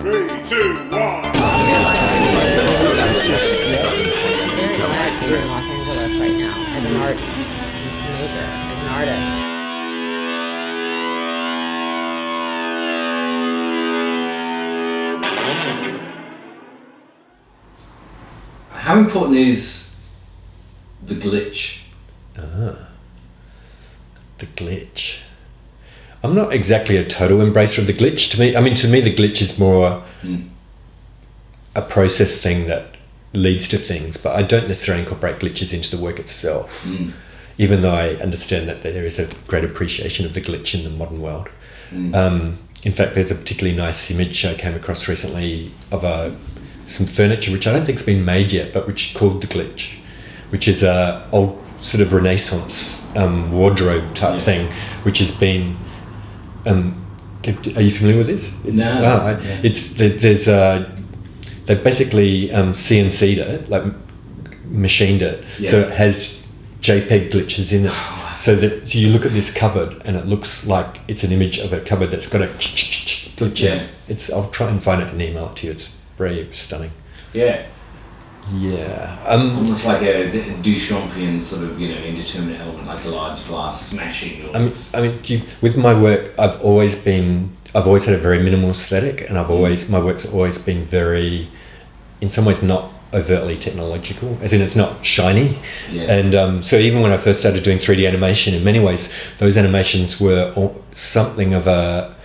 3, 2, 1. Very in Los Angeles right now as an art maker, as an artist. How important is the glitch? The glitch. I'm not exactly a total embracer of the glitch. To me, the glitch is more a process thing that leads to things, but I don't necessarily incorporate glitches into the work itself, even though I understand that there is a great appreciation of the glitch in the modern world. In fact, there's a particularly nice image I came across recently of some furniture which I don't think's been made yet, but which is called the glitch, which is a old sort of Renaissance wardrobe type thing, which has been. Are you familiar with this? They basically CNC'd it, like machined it, so it has JPEG glitches in it. So you look at this cupboard and it looks like it's an image of a cupboard that's got a glitch in it. I'll try and find it and email it to you. It's very stunning. Yeah. Yeah. Almost like a Duchampian sort of, indeterminate element, like a large glass smashing. With my work, I've always had a very minimal aesthetic, and my work's always been very, in some ways, not overtly technological, as in it's not shiny. And so even when I first started doing 3D animation, in many ways, those animations were something of a.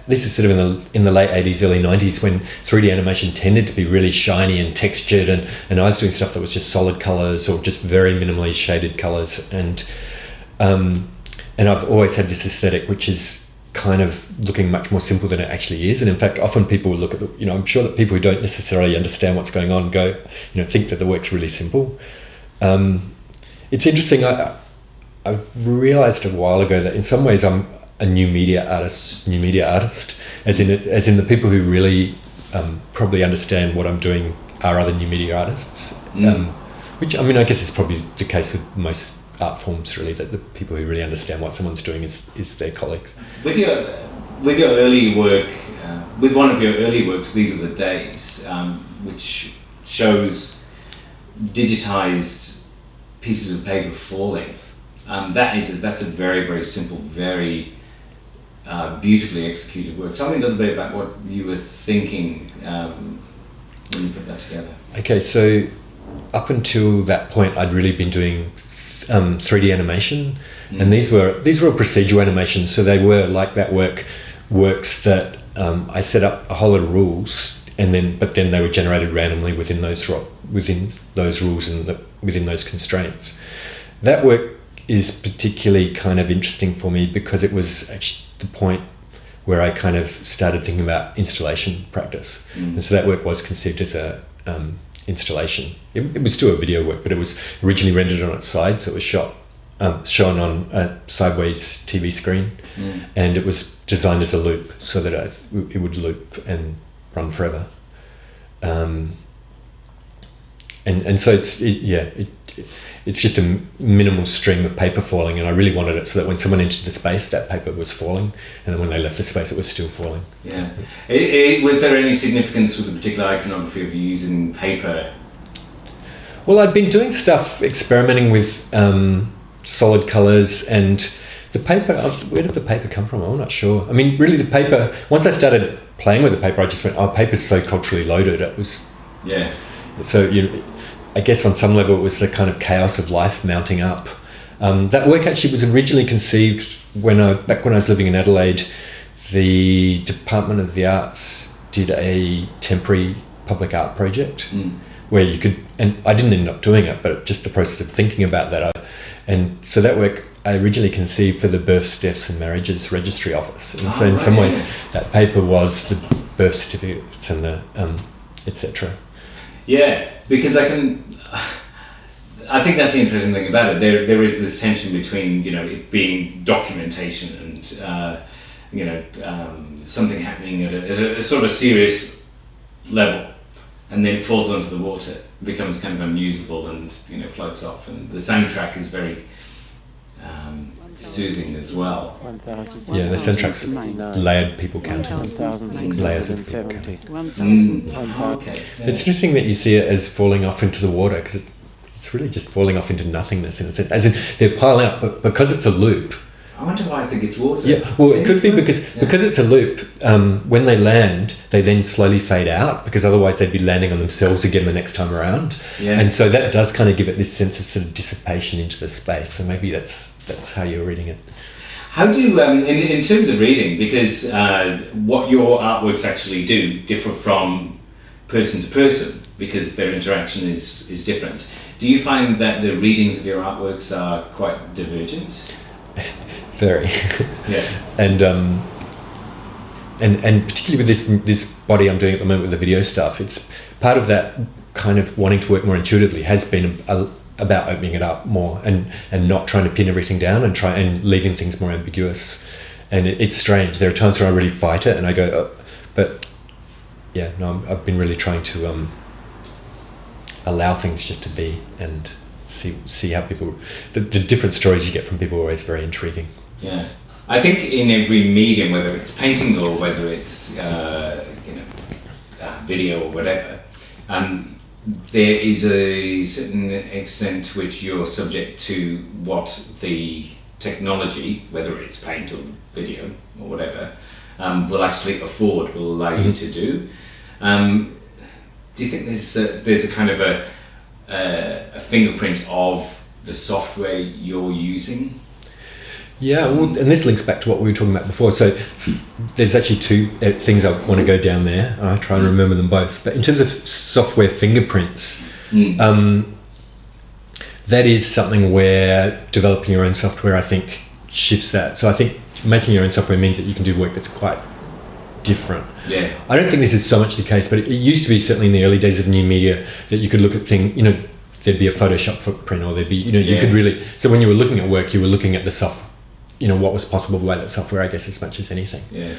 This is sort of in the late 80s, early 90s, when 3D animation tended to be really shiny and textured, and I was doing stuff that was just solid colors or just very minimally shaded colors, and I've always had this aesthetic which is kind of looking much more simple than it actually is. And in fact, often people look at I'm sure that people who don't necessarily understand what's going on think that the work's really simple. It's interesting. I've realized a while ago that in some ways I'm a new media artist, as in the people who really probably understand what I'm doing are other new media artists. Which I guess is probably the case with most art forms, really, that the people who really understand what someone's doing is their colleagues. With your early work, with one of your early works, These Are the Days, which shows digitized pieces of paper falling. That's a very, very simple, very beautifully executed work. Tell me a little bit about what you were thinking when you put that together. Okay, so up until that point, I'd really been doing 3D animation, and these were all procedural animations. So they were like that works that I set up a whole lot of rules, but then they were generated randomly within those rules and within those constraints. That work is particularly kind of interesting for me because it was actually the point where I kind of started thinking about installation practice. And so that work was conceived as a installation. It was still a video work, but it was originally rendered on its side, so it was shown on a sideways TV screen, and it was designed as a loop so that it would loop and run forever. And so it's just a minimal stream of paper falling, and I really wanted it so that when someone entered the space, that paper was falling, and then when they left the space, it was still falling. Yeah. Was there any significance with the particular iconography of using paper? Well, I'd been doing stuff experimenting with solid colours, and the paper. Where did the paper come from? I'm not sure. Really, the paper. Once I started playing with the paper, I just went, "Oh, paper's so culturally loaded." It was. Yeah. So I guess on some level it was the kind of chaos of life mounting up. That work actually was originally conceived back when I was living in Adelaide. The Department of the Arts did a temporary public art project where you could, and I didn't end up doing it, but just the process of thinking about that. And so that work I originally conceived for the Births, Deaths and Marriages Registry Office. And so in some ways that paper was the birth certificates and the etc. Yeah, because I think that's the interesting thing about it. There is this tension between it being documentation and something happening at a sort of serious level, and then it falls onto the water, becomes kind of unusable and floats off. And the soundtrack is very soothing as well. Yeah, the soundtrack's layered people counting. Layers of people counting. Okay. It's interesting that you see it as falling off into the water, because it's really just falling off into nothingness in a sense. As in, they're piling up, but because it's a loop. I wonder why I think it's water. Yeah, well, it could be because it's a loop. When they land, they then slowly fade out, because otherwise they'd be landing on themselves again the next time around. Yeah. And so that does kind of give it this sense of sort of dissipation into the space. So maybe that's how you're reading it. How do in terms of reading, because what your artworks actually do differ from person to person, because their interaction is different. Do you find that the readings of your artworks are quite divergent? Very. Yeah. And particularly with this body I'm doing at the moment with the video stuff, it's part of that kind of wanting to work more intuitively has been about opening it up more and not trying to pin everything down and leaving things more ambiguous. And it's strange. There are times where I really fight it and I go, oh, but yeah, no, I've been really trying to allow things just to be and see how people, the different stories you get from people are always very intriguing. Yeah, I think in every medium, whether it's painting or whether it's video or whatever, there is a certain extent to which you're subject to what the technology, whether it's paint or video or whatever, will actually afford, will allow you to do. Do you think there's a kind of a fingerprint of the software you're using? Yeah, well, and this links back to what we were talking about before. So there's actually two things I want to go down there. I try and remember them both. But in terms of software fingerprints, that is something where developing your own software, I think, shifts that. So I think making your own software means that you can do work that's quite different. Yeah. I don't think this is so much the case, but it used to be certainly in the early days of new media that you could look at things, there'd be a Photoshop footprint, or there'd be, you could really, so when you were looking at work, you were looking at the software, what was possible by that software, I guess, as much as anything. Yeah.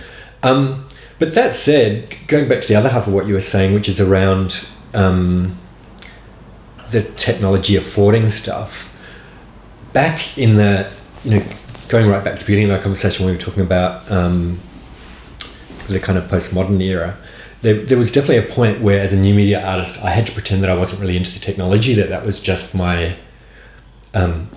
But that said, going back to the other half of what you were saying, which is around the technology affording stuff, back in the, going right back to the beginning of our conversation when we were talking about the kind of postmodern era, there was definitely a point where, as a new media artist, I had to pretend that I wasn't really into the technology, that was just my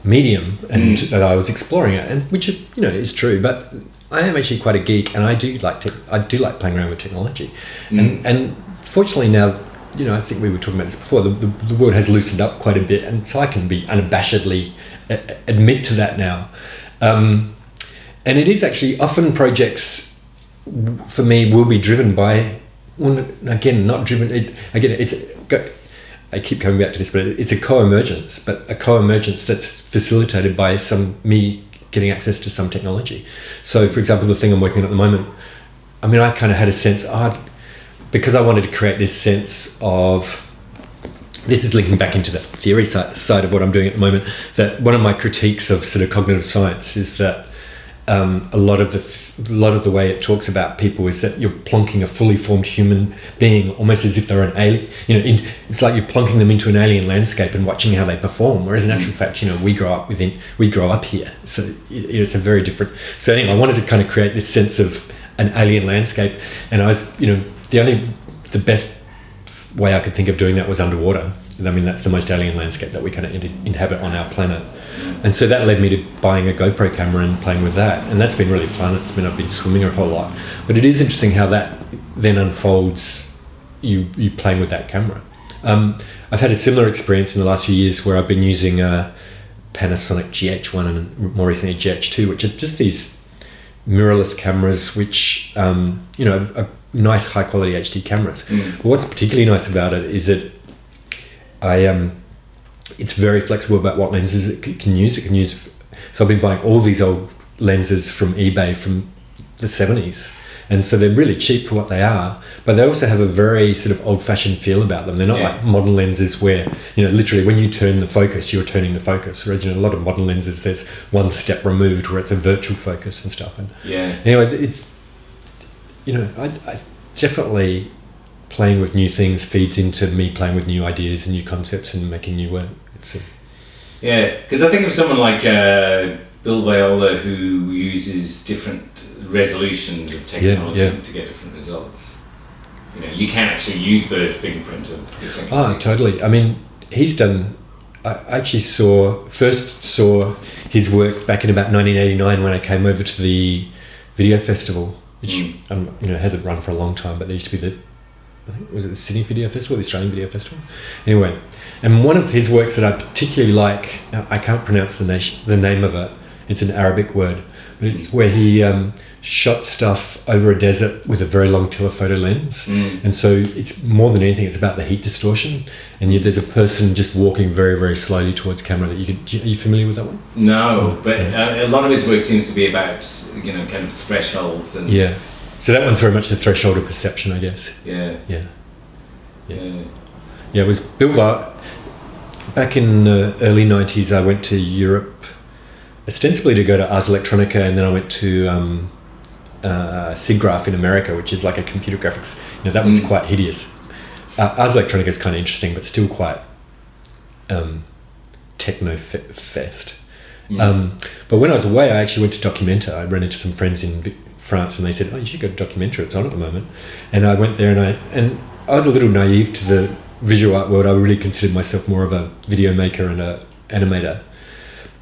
medium, and that I was exploring it, and which is true. But I am actually quite a geek, and I do like playing around with technology, and fortunately now, I think we were talking about this before. The world has loosened up quite a bit, and so I can be unabashedly admit to that now. And it is actually often projects for me will be driven by, not driven. I keep coming back to this, but it's a co-emergence, but a co-emergence that's facilitated by me getting access to some technology. So, for example, the thing I'm working on at the moment, I kind of had a sense, because I wanted to create this sense of, this is linking back into the theory side of what I'm doing at the moment, that one of my critiques of sort of cognitive science is that a lot of the way it talks about people is that you're plonking a fully formed human being almost as if they're an alien. It's like you're plonking them into an alien landscape and watching how they perform. Whereas in actual fact, we grow up here. So it's a very different. So anyway, I wanted to kind of create this sense of an alien landscape, and I was, the best way I could think of doing that was underwater. That's the most alien landscape that we kind of inhabit on our planet. And so that led me to buying a GoPro camera and playing with that. And that's been really fun. I've been swimming a whole lot. But it is interesting how that then unfolds, you playing with that camera. I've had a similar experience in the last few years where I've been using a Panasonic GH1 and more recently GH2, which are just these mirrorless cameras, which, are nice high quality HD cameras. But what's particularly nice about it is that it's very flexible about what lenses it can use. So I've been buying all these old lenses from eBay from the 70s, and so they're really cheap for what they are, but they also have a very sort of old-fashioned feel about them. They're not like modern lenses where, literally when you turn the focus, you're turning the focus. Whereas, a lot of modern lenses, there's one step removed where it's a virtual focus and stuff. And anyway, it's, I definitely, playing with new things feeds into me playing with new ideas and new concepts and making new work. Because I think of someone like Bill Viola who uses different resolutions of technology to get different results. You know, you can actually use the fingerprint of the technology. Oh, totally. I mean, he's done. I actually first saw his work back in about 1989 when I came over to the video festival, which you know, hasn't run for a long time, but there used to be I think, was it the Sydney Video Festival, the Australian Video Festival? Anyway, and one of his works that I particularly like, I can't pronounce the name of it, it's an Arabic word, but it's where he shot stuff over a desert with a very long telephoto lens. And so it's more than anything, it's about the heat distortion. And there's a person just walking very, very slowly towards camera. Are you familiar with that one? No, but a lot of his work seems to be about, you know, kind of thresholds and... Yeah. So that one's very much the threshold of perception, I guess. Yeah. It was Bill back in the early 90s. I went to Europe ostensibly to go to Ars Electronica, and then I went to SIGGRAPH in America, which is like a computer graphics. You know, that one's quite hideous. Ars Electronica is kind of interesting, but still quite techno-fest. But when I was away, I actually went to Documenta. I ran into some friends in France, and they said, "Oh, you should go to Documenta. It's on at the moment." And I went there, and I was a little naive to the visual art world. I really considered myself more of a video maker and an animator.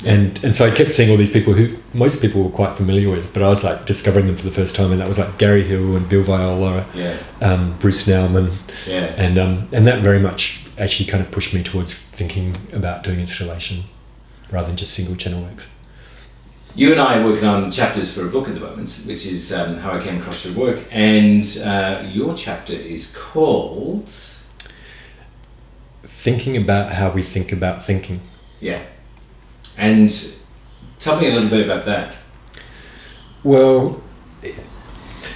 And so I kept seeing all these people who most people were quite familiar with, but I was like discovering them for the first time, and that was like Gary Hill and Bill Viola, Bruce Nauman, and that very much actually kind of pushed me towards thinking about doing installation rather than just single channel works. You and I are working on chapters for a book at the moment, which is How I Came Across Your Work, and your chapter is called Thinking About How We Think About Thinking. Yeah. And tell me a little bit about that. Well,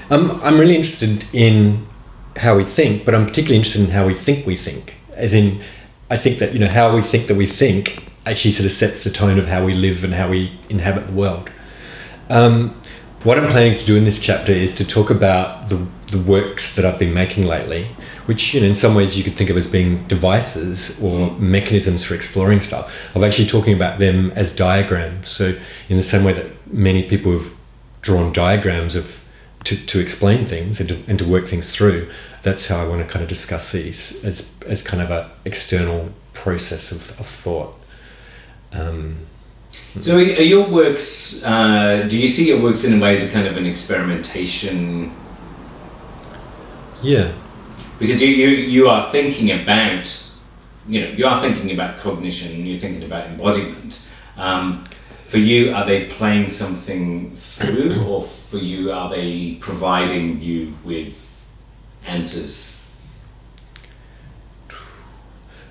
I'm really interested in how we think, but I'm particularly interested in how we think. As in, I think that, you know, how we think that we think actually sort of sets the tone of how we live and how we inhabit the world. What I'm planning to do in this chapter is to talk about the works that I've been making lately, which, you know, in some ways you could think of as being devices or mechanisms for exploring stuff. I'm actually talking about them as diagrams. So in the same way that many people have drawn diagrams to explain things and to work things through, that's how I want to kind of discuss these as kind of an external process of thought. So are your works, do you see your works in a way as a kind of an experimentation? Yeah. Because you are thinking about, you know, you are thinking about cognition, you're thinking about embodiment. For you, are they playing something through, or for you, are they providing you with answers?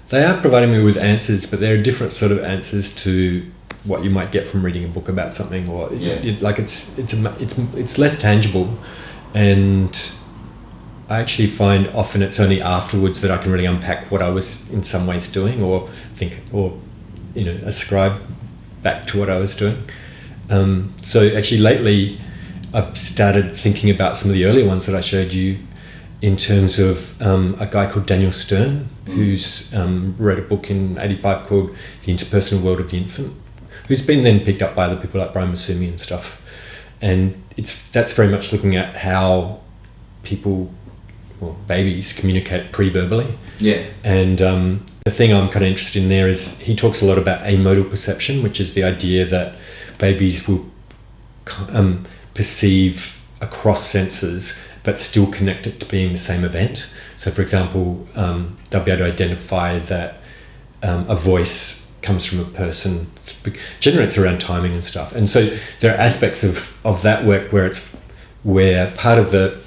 They are providing me with answers, but they're different sort of answers to what you might get from reading a book about something, or it's less tangible, and I actually find often it's only afterwards that I can really unpack what I was in some ways doing, or think, or, you know, ascribe back to what I was doing. So actually lately I've started thinking about some of the earlier ones that I showed you in terms of a guy called Daniel Stern, who's wrote a book in '85 called The Interpersonal World of the Infant, who's been then picked up by other people like Brian Masumi and stuff. And that's very much looking at how babies communicate pre-verbally. Yeah. And the thing I'm kind of interested in there is he talks a lot about amodal perception, which is the idea that babies will perceive across senses but still connect it to being the same event. So for example, they'll be able to identify that a voice comes from a person. Generally it's around timing and stuff. And so there are aspects of that work where part of the,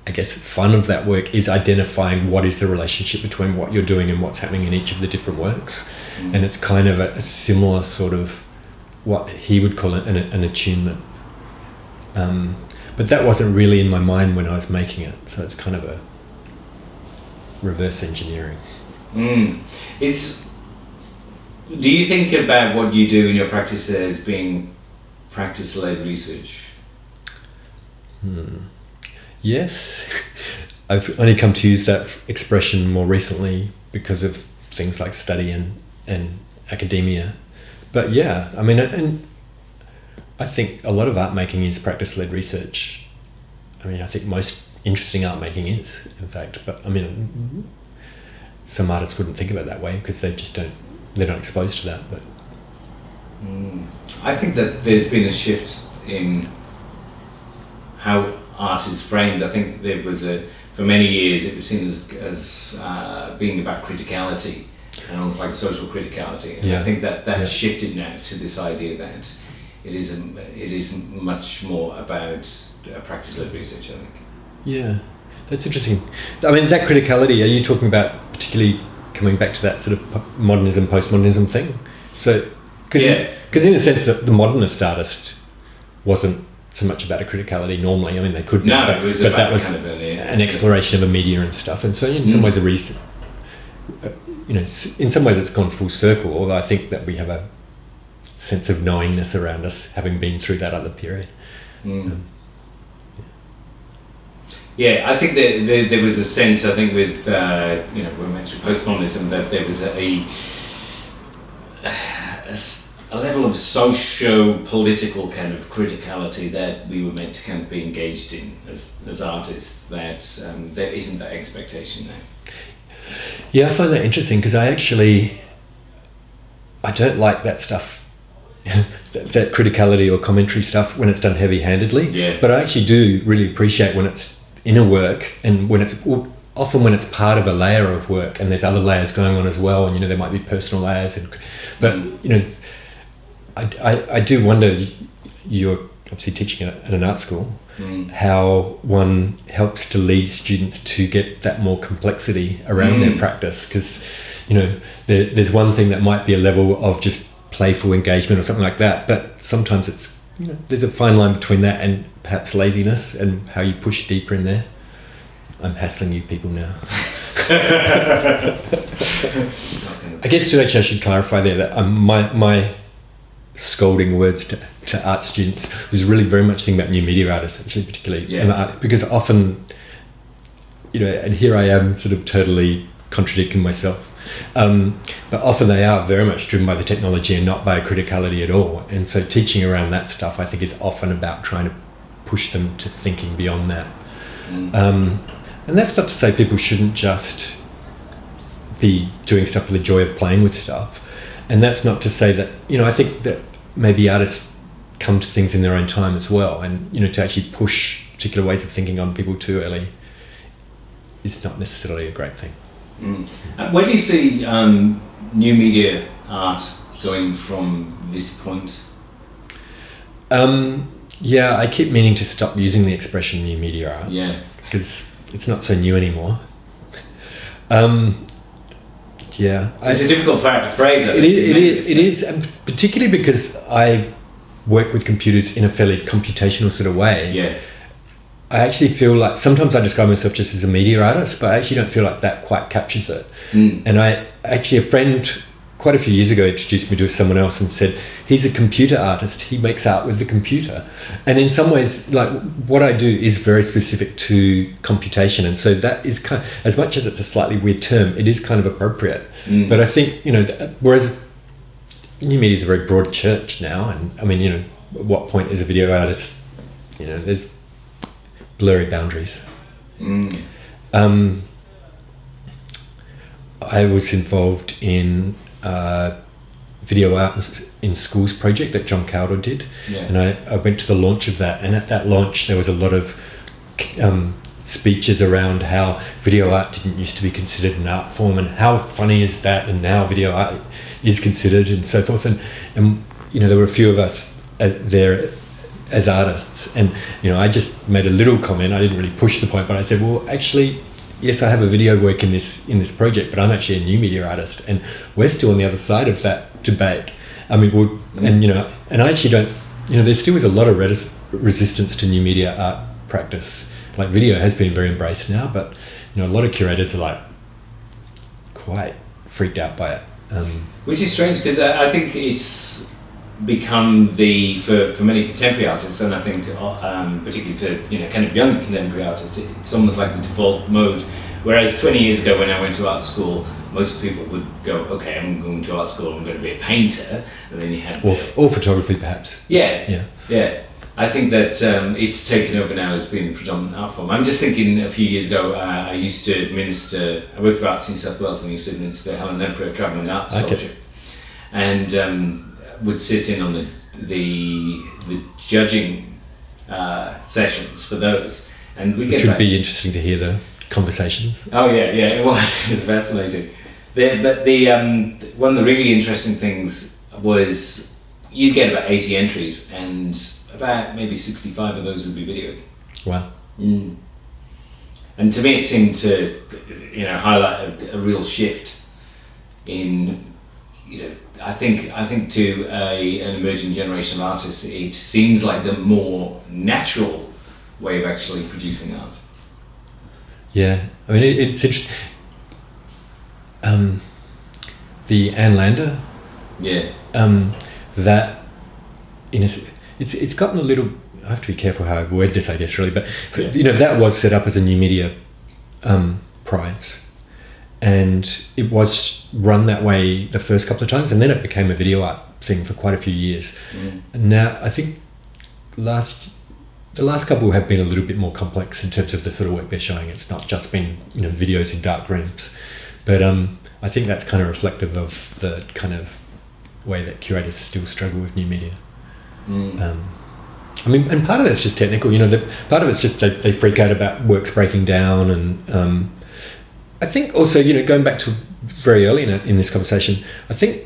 I guess, fun of that work is identifying what is the relationship between what you're doing and what's happening in each of the different works. And it's kind of a similar sort of what he would call it an attunement. But that wasn't really in my mind when I was making it, so it's kind of a reverse engineering. Do you think about what you do in your practice as being practice-led research? Yes. I've only come to use that expression more recently because of things like study and academia. But yeah, I mean, and I think a lot of art making is practice-led research. I mean, I think most interesting art making is, in fact. But I mean, some artists wouldn't think of it that way because they're not exposed to that. But I think that there's been a shift in how art is framed. I think there was for many years it was seen as being about criticality and almost like social criticality. And I think that's shifted now to this idea that it is much more about practice-led research, I think. Yeah, that's interesting. I mean, that criticality, are you talking about particularly coming back to that sort of modernism, postmodernism thing? So, because in a sense the modernist artist wasn't so much about a criticality normally. I mean, they could no, but, it was but about that was kind of an exploration of a media and stuff. And so in some ways in some ways it's gone full circle, although I think that we have a sense of knowingness around us having been through that other period. Yeah, I think there was a sense, I think, with when we went through postmodernism, that there was a level of socio-political kind of criticality that we were meant to kind of be engaged in as artists, that there isn't that expectation now. Yeah, I find that interesting because I don't like that stuff. that criticality or commentary stuff when it's done heavy-handedly. Yeah. But I actually do really appreciate when it's in a work and when it's part of a layer of work and there's other layers going on as well, and there might be personal layers but I do wonder, you're obviously teaching at an art school, how one helps to lead students to get that more complexity around their practice, because there's one thing that might be a level of just playful engagement or something like that, but sometimes it's there's a fine line between that and perhaps laziness and how you push deeper in there. I'm hassling you people now. I guess too, actually I should clarify there that my scolding words to art students was really very much thinking about new media artists, actually, particularly because often and here I am sort of totally contradicting myself, but often they are very much driven by the technology and not by a criticality at all, and so teaching around that stuff I think is often about trying to push them to thinking beyond that. And that's not to say people shouldn't just be doing stuff for the joy of playing with stuff, and that's not to say that I think that maybe artists come to things in their own time as well, and to actually push particular ways of thinking on people too early is not necessarily a great thing. Where do you see new media art going from this point? I keep meaning to stop using the expression new media art. Yeah. Because it's not so new anymore. It's a difficult phrase. It is, and particularly because I work with computers in a fairly computational sort of way. Yeah. I actually feel like sometimes I describe myself just as a media artist, but I actually don't feel like that quite captures it. And a friend quite a few years ago introduced me to someone else and said, he's a computer artist, he makes art with the computer. And in some ways, like, what I do is very specific to computation, and so that is kind of, as much as it's a slightly weird term, it is kind of appropriate. But I think, whereas new media is a very broad church now, and I mean, at what point is a video artist, there's blurry boundaries. I was involved in video art in schools project that John Cowder did, and I went to the launch of that, and at that launch there was a lot of speeches around how video art didn't used to be considered an art form, and how funny is that, and now video art is considered, and so forth, and there were a few of us there as artists, and I just made a little comment. I didn't really push the point, but I said, well, actually, yes, I have a video work in this project, but I'm actually a new media artist, and we're still on the other side of that debate. I mean, and I actually don't, there still is a lot of resistance to new media art practice. Like, video has been very embraced now, but a lot of curators are like quite freaked out by it. Which is strange, because I think it's become for many contemporary artists, and I think particularly for kind of young contemporary artists, it's almost like the default mode. Whereas 20 years ago, when I went to art school, most people would go, okay, I'm going to art school, I'm going to be a painter, and then you had or photography perhaps. Yeah. I think that it's taken over now as being the predominant art form. I'm just thinking a few years ago, I used to administer, I worked for Arts New South Wales and I used to administer the Helen Emperor Travelling Arts Scholarship. And would sit in on the judging sessions for those. And we Which would be interesting to hear the conversations. Oh yeah, it was fascinating. But one of the really interesting things was you'd get about 80 entries and about maybe 65 of those would be video. Wow. And to me it seemed to highlight a real shift in, I think to an emerging generation of artists it seems like the more natural way of actually producing art. Yeah, I mean it's interesting. The Ann Lander. Yeah. That it's gotten a little. I have to be careful how I word this, I guess, really. But that was set up as a new media prize, and it was run that way the first couple of times, and then it became a video art thing for quite a few years. And now I think the last couple have been a little bit more complex in terms of the sort of work they're showing. It's not just been videos in dark rooms, but I think that's kind of reflective of the kind of way that curators still struggle with new media. I mean, and part of it's just technical. Part of it's just they freak out about works breaking down, and I think also going back to very early in this conversation, I think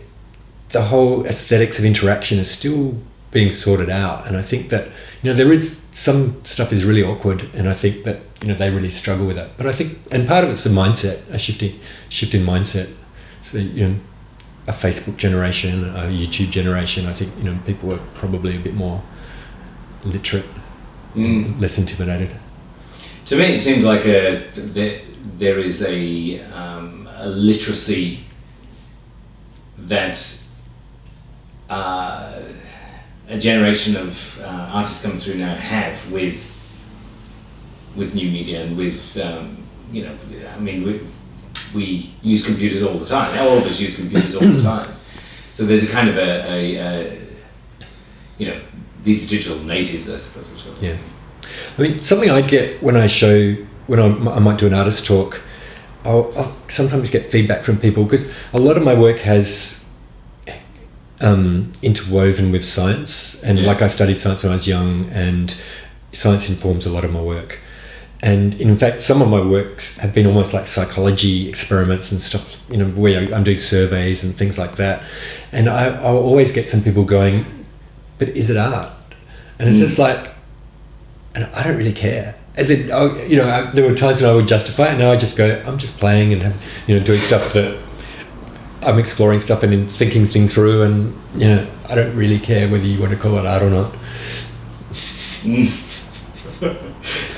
the whole aesthetics of interaction is still being sorted out, and I think that there is some stuff is really awkward, and I think that they really struggle with that. But I think, and part of it's the mindset, a shift in mindset. So a Facebook generation, a YouTube generation. I think people are probably a bit more literate, and less intimidated. To me, it seems like there is a literacy that a generation of artists coming through now have with new media and with we use computers all the time. All of us use computers all the time. So there's a kind of these are digital natives, I suppose. Yeah. I mean, something I get when I might do an artist talk, I'll sometimes get feedback from people because a lot of my work has interwoven with science, and like I studied science when I was young, and science informs a lot of my work. And in fact, some of my works have been almost like psychology experiments and stuff, where I'm doing surveys and things like that. And I'll always get some people going, but is it art? And it's just like, and I don't really care. As in, there were times when I would justify it. Now I just go, I'm just playing and doing stuff that I'm exploring stuff and thinking things through, and I don't really care whether you want to call it art or not.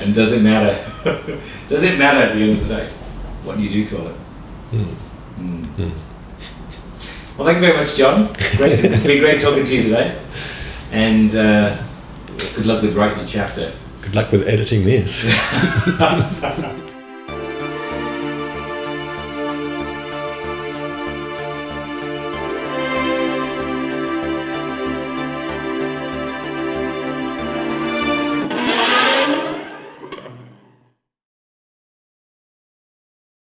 And does it matter? Does it matter at the end of the day what you do call it? Well, thank you very much, John. Great. It's been great talking to you today, and good luck with writing your chapter. Good luck with editing this.